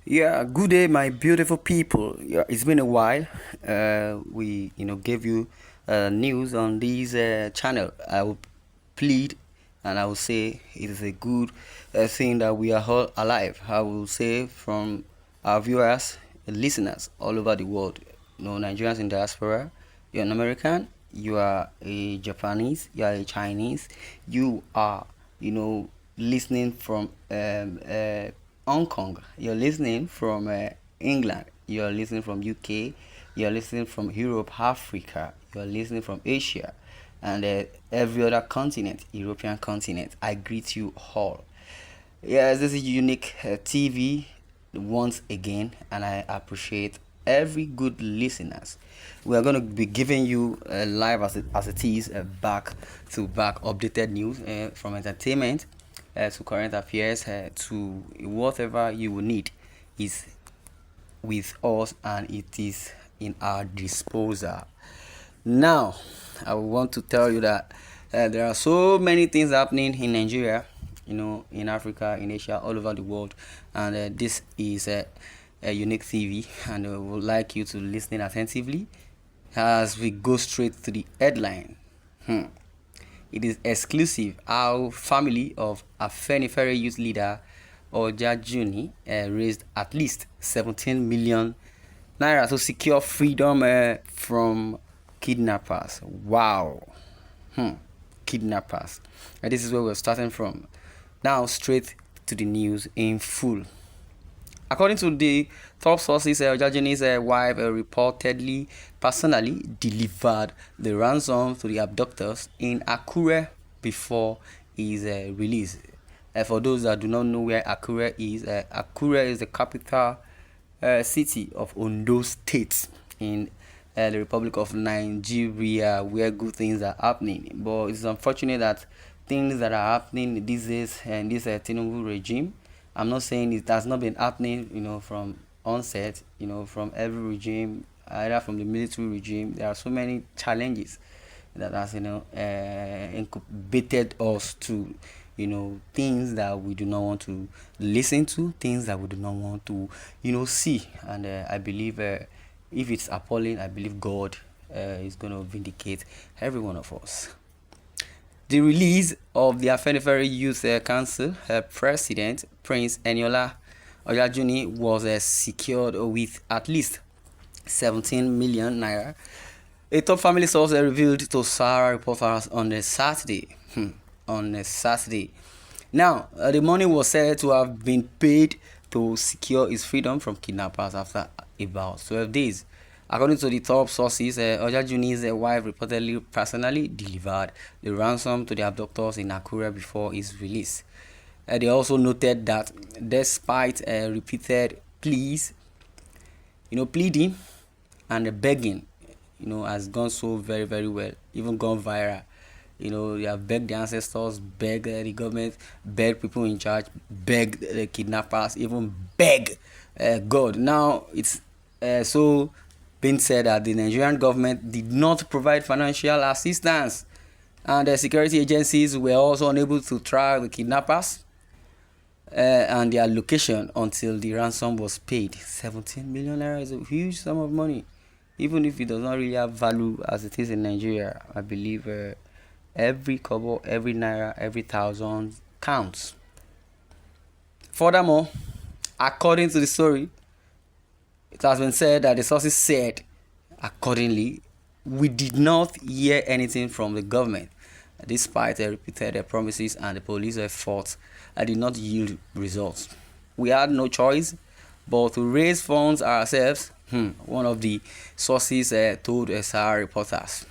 Yeah, good day, my beautiful people. Yeah, it's been a while. We, gave you news on this channel. I will plead and I will say it is a good thing that we are all alive. I will say from our viewers, listeners all over the world, Nigerians in diaspora, you're an American, you are a Japanese, you are a Chinese, you are, listening from Hong Kong, you're listening from England, you're listening from UK, you're listening from Europe, Africa, you're listening from Asia, and every other continent, European continent. I greet you all. Yes, this is Unique TV once again, and I appreciate every good listeners. We are going to be giving you live as it is back to back updated news from entertainment to current affairs to whatever you will need is with us and it is in our disposal. Now, I want to tell you that there are so many things happening in Nigeria, in Africa, in Asia, all over the world, and this is a unique TV, and I would like you to listen attentively as we go straight to the headline. It is exclusive how family of Afenifere youth leader Ojajuni raised at least 17 million naira to secure freedom from kidnappers. Wow. Kidnappers. And this is where we're starting from. Now straight to the news in full. According to the top sources, Ojajuni's wife reportedly personally delivered the ransom to the abductors in Akure before his release. For those that do not know where Akure is the capital city of Ondo State in the Republic of Nigeria, where good things are happening. But it's unfortunate that things that are happening these days in this Tinubu regime, I'm not saying it has not been happening, from onset, from every regime, either from the military regime. There are so many challenges that has, incubated us to, things that we do not want to listen to, things that we do not want to, see. And I believe if it's appalling, I believe God is going to vindicate every one of us. The release of the Afenifere Youth Council President Prince Eniola Ojajuni was secured with at least 17 million naira. A top family source revealed to Sahara reporters on a Saturday. Now, the money was said to have been paid to secure his freedom from kidnappers after about 12 days. According to the top sources, Ojajuni's wife reportedly personally delivered the ransom to the abductors in Akure before his release. They also noted that despite repeated pleas, pleading and begging, has gone so very, very well, even gone viral. They have begged the ancestors, begged the government, begged people in charge, begged the kidnappers, even begged God. Now it's so being said that the Nigerian government did not provide financial assistance, and the security agencies were also unable to track the kidnappers and their location until the ransom was paid. 17 million naira is a huge sum of money, even if it does not really have value as it is in Nigeria. I believe every kobo, every naira, every thousand counts. Furthermore, according to the story, it has been said that the sources said, accordingly, we did not hear anything from the government, despite the repeated promises and the police efforts did not yield results. We had no choice but to raise funds ourselves, one of the sources told SR reporters.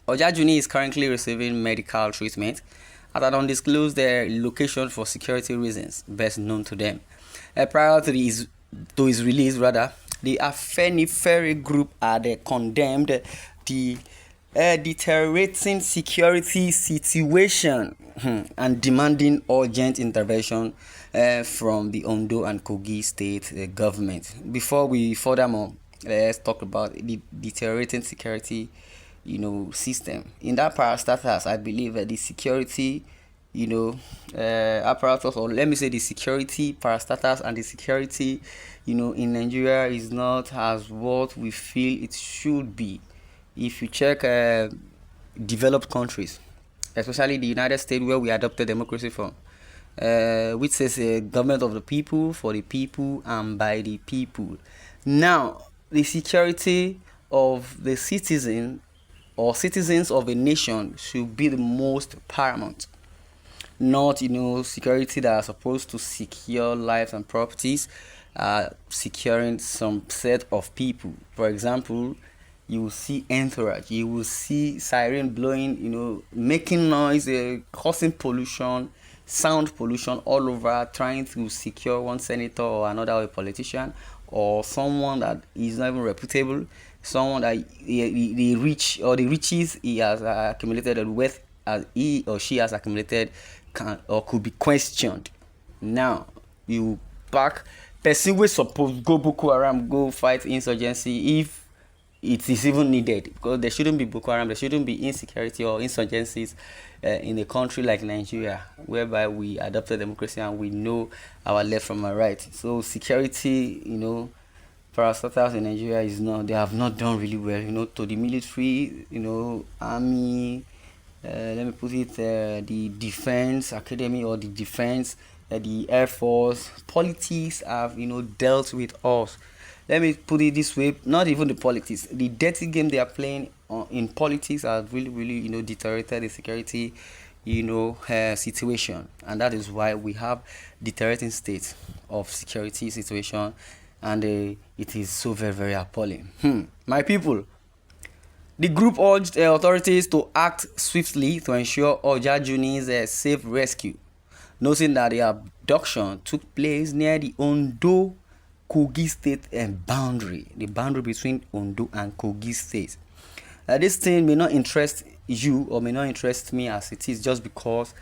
Ojajuni is currently receiving medical treatment at an undisclosed location for security reasons, best known to them. Prior to his release, the Afenifere group had condemned the deteriorating security situation and demanding urgent intervention from the Ondo and Kogi state government. Before we furthermore, let's talk about the deteriorating security system. In that parastatus, I believe the security apparatus, or let me say the security parastatals and the security, in Nigeria is not as what we feel it should be. If you check developed countries, especially the United States, where we adopted democracy from, which says government of the people, for the people, and by the people. Now, the security of the citizen or citizens of a nation should be the most paramount, not security that are supposed to secure lives and properties, securing some set of people. For example, you will see entourage, you will see siren blowing, making noise, causing pollution, sound pollution all over, trying to secure one senator or another, a politician, or someone that is not even reputable, someone that the rich or the riches he has accumulated, the wealth as he or she has accumulated can or could be questioned. Now you back person wey suppose go Boko Haram, go fight insurgency if it is even needed, because there shouldn't be Boko Haram, there shouldn't be insecurity or insurgencies in a country like Nigeria, whereby we adopted democracy and we know our left from our right. So security, parastatals in Nigeria is not, they have not done really well, to the military, army, let me put it, the defense academy or the defense, the air force, politics have, dealt with us. Let me put it this way, not even the politics, the dirty game they are playing in politics has really, deteriorated the security, situation. And that is why we have deteriorating state of security situation, and it is so very appalling. My people, the group urged authorities to act swiftly to ensure Ojajuni's safe rescue, noting that the abduction took place near the Ondo Kogi State boundary, the boundary between Ondo and Kogi State. This thing may not interest you or may not interest me as it is, just because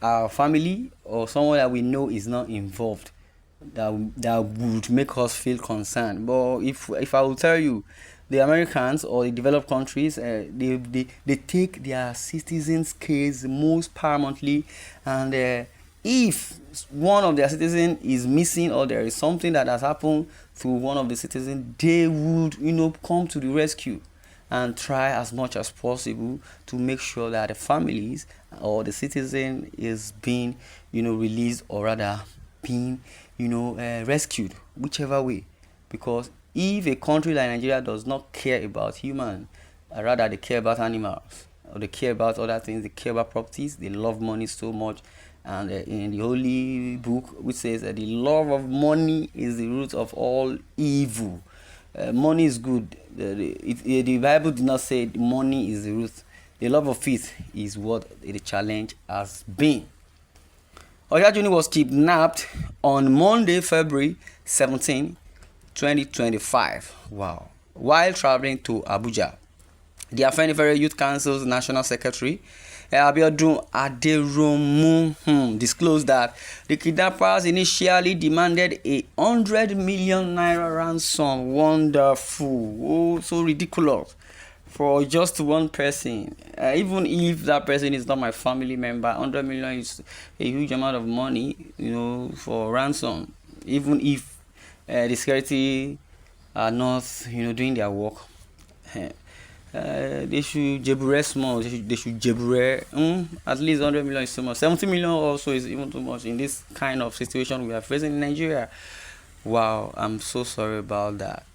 our family or someone that we know is not involved, that would make us feel concerned. But if I will tell you, the Americans or the developed countries, they take their citizens' case most paramountly, and if one of their citizens is missing or there is something that has happened to one of the citizens, they would come to the rescue and try as much as possible to make sure that the families or the citizen is being released, or rather being rescued, whichever way. Because if a country like Nigeria does not care about human, rather they care about animals, or they care about other things, they care about properties, they love money so much. And in the holy book, which says that the love of money is the root of all evil. Money is good. The Bible did not say money is the root. The love of faith is what the challenge has been. Ojajuni was kidnapped on Monday, February 17, 2025. Wow. While traveling to Abuja. The Afenifere Youth Council's National Secretary, Abiodun Aderomu, disclosed that the kidnappers initially demanded 100 million naira ransom. Wonderful. Oh, so ridiculous. For just one person. Even if that person is not my family member, 100 million is a huge amount of money, for ransom. Even if the security are not, doing their work. They should jebure small. They should jebure. At least 100 million is too much. 70 million also is even too much in this kind of situation we are facing in Nigeria. Wow, I'm so sorry about that.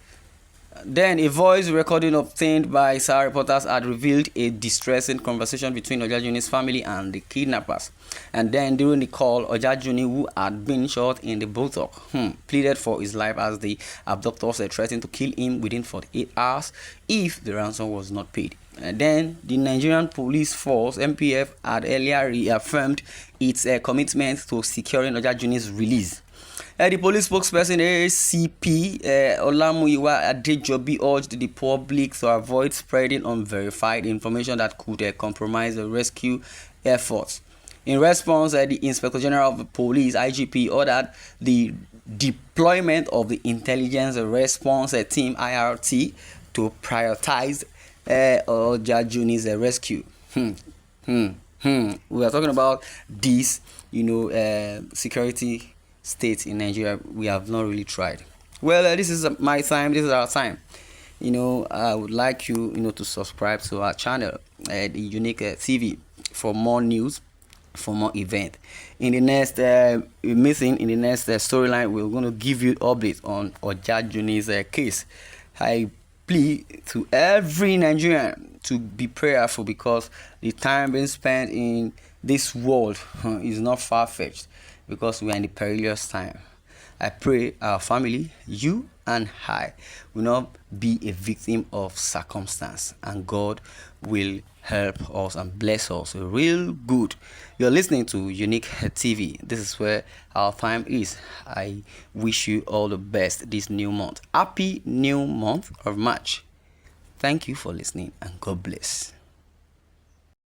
Then a voice recording obtained by SAR reporters had revealed a distressing conversation between Ojajuni's family and the kidnappers. And then during the call, Ojajuni, who had been shot in the buttock, pleaded for his life as the abductors threatened to kill him within 48 hours if the ransom was not paid. And then the Nigerian Police Force (NPF) had earlier reaffirmed its commitment to securing Ojajuni's release. The police spokesperson ACP Olamuyiwa Adejobi urged the public to avoid spreading unverified information that could compromise the rescue efforts. In response, the Inspector General of the Police (IGP) ordered the deployment of the Intelligence Response Team (IRT) to prioritize Ojajuni's rescue. We are talking about this, security state in Nigeria. We have not really tried. Well, this is my time. This is our time. I would like you, to subscribe to our channel, the Unique TV, for more news, for more event. In the next in the next storyline, we're going to give you updates on Ojajuni's case. I plead to every Nigerian to be prayerful, because the time being spent in this world is not far-fetched, because we are in the perilous time. I pray our family, you and I, will not be a victim of circumstance, and God will help us and bless us real good. You're listening to Unique TV. This is where our time is. I wish you all the best this new month. Happy new month of March. Thank you for listening, and God bless.